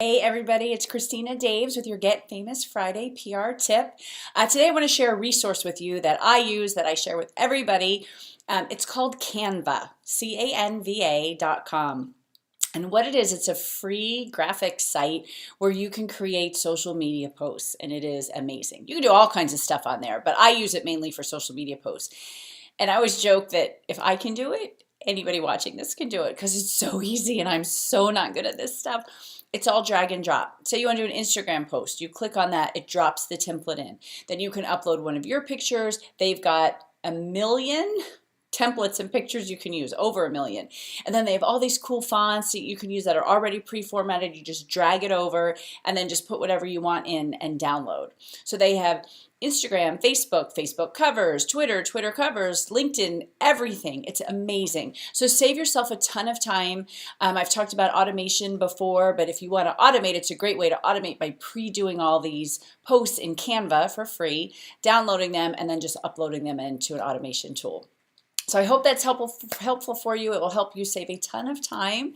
Hey everybody, it's Christina Daves with your Get Famous Friday PR tip. Today I want to share a resource with you that I use, that I share with everybody. It's called Canva, Canva.com. And what it is, it's a free graphic site where you can create social media posts, and it is amazing. You can do all kinds of stuff on there, but I use it mainly for social media posts. And I always joke that if I can do it, anybody watching this can do it because it's so easy and I'm so not good at this stuff. It's all drag and drop. Say you want to do an Instagram post, you click on that, it drops the template in. Then you can upload one of your pictures. They've got 1 million templates and pictures you can use, over 1 million. And then they have all these cool fonts that you can use that are already pre-formatted. You just drag it over and then just put whatever you want in and download. So they have Instagram, Facebook covers, Twitter covers, LinkedIn, everything. It's amazing. So save yourself a ton of time. I've talked about automation before, but if you want to automate, it's a great way to automate by pre-doing all these posts in Canva for free, downloading them, and then just uploading them into an automation tool. So I hope that's helpful for you. It will help you save a ton of time.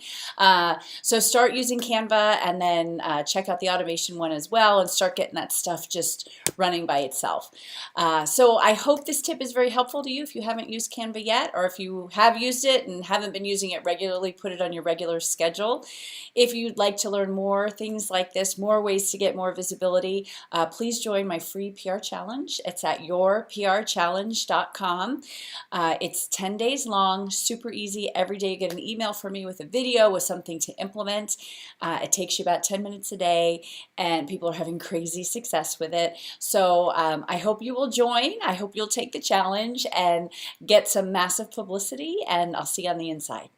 So start using Canva and then check out the automation one as well and start getting that stuff just running by itself. So I hope this tip is very helpful to you if you haven't used Canva yet, or if you have used it and haven't been using it regularly, put it on your regular schedule. If you'd like to learn more things like this, more ways to get more visibility, please join my free PR challenge. It's at yourprchallenge.com. It's 10 days long, super easy. Every day you get an email from me with a video with something to implement. It takes you about 10 minutes a day, and people are having crazy success with it. So I hope you will join. I hope you'll take the challenge and get some massive publicity, and I'll see you on the inside.